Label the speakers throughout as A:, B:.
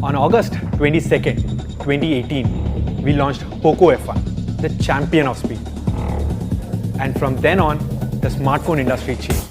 A: On August 22nd, 2018, we launched POCO F1, the champion of speed. And from then on, the smartphone industry changed.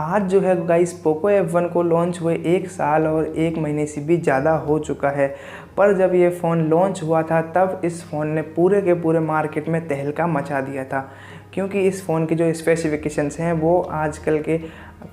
B: आज जो है guys Poco F1 को launch हुए 1 साल और 1 महीने से भी ज़्यादा हो चुका है। पर जब ये फ़ोन लॉन्च हुआ था तब इस फ़ोन ने पूरे के पूरे मार्केट में तहलका मचा दिया था, क्योंकि इस फ़ोन की जो स्पेसिफिकेशंस हैं वो आजकल के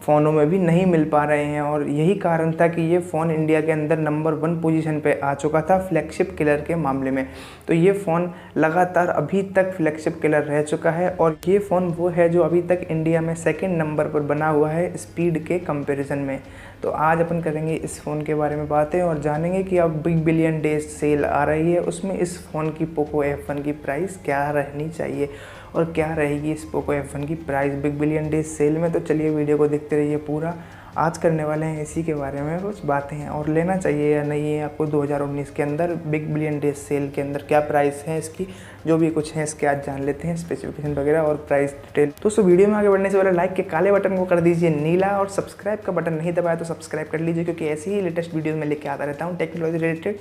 B: फ़ोनों में भी नहीं मिल पा रहे हैं। और यही कारण था कि ये फ़ोन इंडिया के अंदर नंबर 1 पोजीशन पे आ चुका था फ्लैगशिप किलर के मामले में। तो ये फ़ोन लगातार अभी तक फ्लैगशिप किलर रह चुका है और ये फ़ोन वो है जो अभी तक इंडिया में 2nd नंबर पर बना हुआ है स्पीड के कंपैरिजन में। तो आज अपन करेंगे इस फ़ोन के बारे में बातें और जानेंगे कि अब बिग बिलियन डेज सेल आ रही है, उसमें इस फ़ोन की पोको F1 की प्राइस क्या रहनी चाहिए और क्या रहेगी इस पोको F1 की price big billion days cell में। तो चलिए वीडियो को देखते रहिए पूरा। आज करने वाले हैं इसी के बारे में कुछ बातें हैं और लेना चाहिए या नहीं है आपको 2019 के अंदर बिग बिलियन डेज सेल के अंदर क्या प्राइस है इसकी, जो भी कुछ है इसके आज जान लेते हैं स्पेसिफिकेशन वगैरह और प्राइस डिटेल। दोस्तों वीडियो में आगे बढ़ने से पहले लाइक के काले बटन को कर दीजिए नीला और सब्सक्राइब का बटन नहीं दबाया तो सब्सक्राइब कर लीजिए, क्योंकि ऐसी ही लेटेस्ट वीडियोज़ में लेके आता रहता हूँ टेक्नोलॉजी रिलेटेड।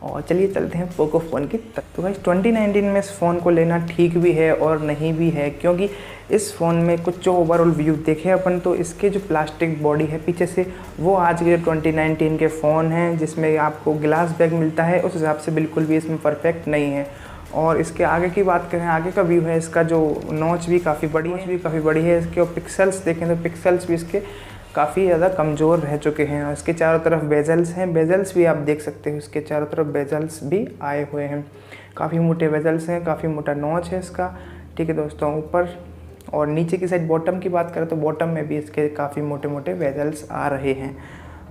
B: और चलिए चलते हैं पोको फ़ोन की तरफ। तो गाइस 2019 में इस फ़ोन को लेना ठीक भी है और नहीं भी है, क्योंकि इस फ़ोन में कुछ जो ओवरऑल व्यू देखे अपन तो इसके जो प्लास्टिक बॉडी है पीछे से वो आज के जो 2019 के फ़ोन हैं जिसमें आपको ग्लास बैग मिलता है उस हिसाब से बिल्कुल भी इसमें परफेक्ट नहीं है। और इसके आगे की बात करें, आगे का व्यू है इसका जो नॉच भी काफ़ी बड़ी है इसके, और पिक्सल्स देखें तो पिक्सल्स भी इसके काफ़ी ज़्यादा कमज़ोर रह चुके हैं। और इसके चारों तरफ बेजल्स हैं, बेजल्स भी आप देख सकते हो, इसके चारों तरफ बेजल्स भी आए हुए हैं, काफ़ी मोटे बेजल्स हैं, काफ़ी मोटा नॉच है इसका। ठीक है दोस्तों, ऊपर और नीचे की साइड बॉटम की बात करें तो बॉटम में भी इसके काफ़ी मोटे मोटे बेजल्स आ रहे हैं।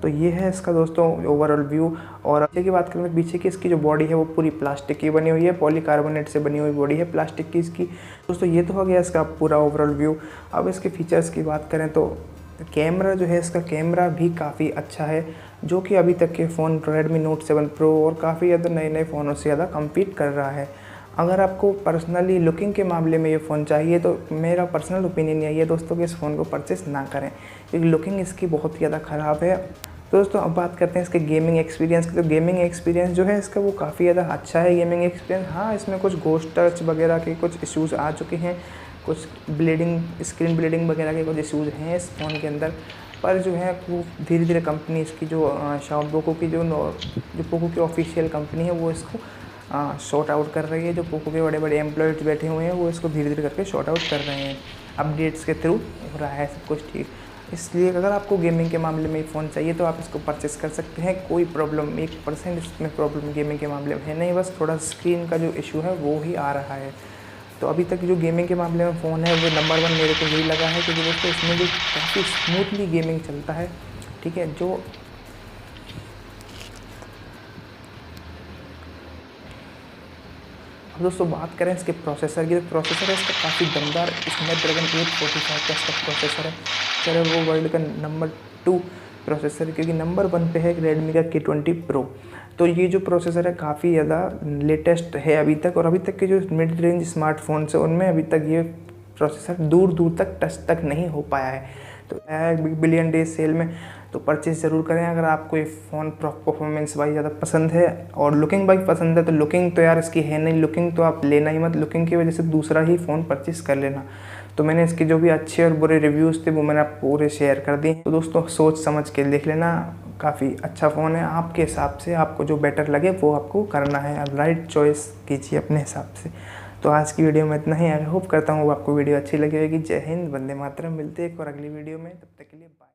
B: तो ये है इसका दोस्तों ओवरऑल व्यू। और पीछे की बात करें तो पीछे की इसकी जो बॉडी है वो पूरी प्लास्टिक की बनी हुई है, पॉलीकार्बोनेट से बनी हुई बॉडी है प्लास्टिक की इसकी। दोस्तों ये तो हो गया इसका पूरा ओवरऑल व्यू। अब इसके फीचर्स की बात करें तो कैमरा जो है इसका कैमरा भी काफ़ी अच्छा है, जो कि अभी तक के फ़ोन Redmi Note 7 Pro और काफ़ी ज़्यादा नए फ़ोनों से ज़्यादा कम्पीट कर रहा है। अगर आपको पर्सनली लुकिंग के मामले में ये फ़ोन चाहिए तो मेरा पर्सनल ओपिनियन यही है दोस्तों कि इस फ़ोन को परचेस ना करें, क्योंकि लुकिंग इसकी बहुत ही ज़्यादा ख़राब है। दोस्तों अब बात करते हैं इसके गेमिंग एक्सपीरियंस की। तो गेमिंग एक्सपीरियंस जो है इसका वो काफ़ी ज़्यादा अच्छा है गेमिंग एक्सपीरियंस। हाँ, इसमें कुछ घोस्ट टच वगैरह के कुछ इश्यूज़ आ चुके हैं, कुछ ब्लीडिंग, स्क्रीन ब्लीडिंग वगैरह के कुछ इश्यूज़ हैं इस फ़ोन के अंदर। पर जो है वो धीरे धीरे कंपनी इसकी जो पोको की जो पोको की ऑफिशियल कंपनी है वो इसको शॉर्ट आउट कर रही है। जो पोको के बड़े बड़े एम्प्लॉयज़ बैठे हुए हैं वो इसको धीरे धीरे करके शॉर्ट आउट कर रहे हैं, अपडेट्स के थ्रू हो रहा है सब कुछ ठीक। इसलिए अगर आपको गेमिंग के मामले में फ़ोन चाहिए तो आप इसको परचेस कर सकते हैं, कोई प्रॉब्लम 1% इसमें प्रॉब्लम गेमिंग के मामले में है नहीं, बस थोड़ा स्क्रीन का जो इशू है वो ही आ रहा है। तो अभी तक जो गेमिंग के मामले में फ़ोन है वो नंबर 1 मेरे को यही लगा है, क्योंकि दोस्तों इसमें भी काफ़ी स्मूथली गेमिंग चलता है। ठीक है, जो अब दोस्तों बात करें इसके प्रोसेसर की, तो प्रोसेसर है इसका काफ़ी दमदार स्नैपड्रैगन 845 का इसका प्रोसेसर है। चलो वो वर्ल्ड का नंबर 2 प्रोसेसर, क्योंकि नंबर 1 पे है Redmi का K20 Pro। तो ये जो प्रोसेसर है काफ़ी ज़्यादा लेटेस्ट है अभी तक, और अभी तक के जो मिड रेंज स्मार्टफोन्स है उनमें अभी तक ये प्रोसेसर दूर दूर तक टच तक नहीं हो पाया है। तो बिग बिलियन डेज सेल में तो परचेज़ ज़रूर करें अगर आपको ये फ़ोन परफॉर्मेंस वाइज ज़्यादा पसंद है और लुकिंग वाइज पसंद है। तो लुकिंग तो यार इसकी है नहीं, लुकिंग तो आप लेना ही मत, लुकिंग की वजह से दूसरा ही फ़ोन परचेज़ कर लेना। तो मैंने इसके जो भी अच्छे और बुरे रिव्यूज़ थे वो मैंने आपको पूरे शेयर कर दिए। तो दोस्तों सोच समझ के देख लेना, काफ़ी अच्छा फ़ोन है, आपके हिसाब से आपको जो बेटर लगे वो आपको करना है, राइट चॉइस कीजिए अपने हिसाब से। तो आज की वीडियो में इतना ही। आई होप करता हूँ आपको वीडियो अच्छी लगी होगी। जय हिंद, वंदे मातरम। मिलते हैं एक और अगली वीडियो में, तब तक के लिए बाय।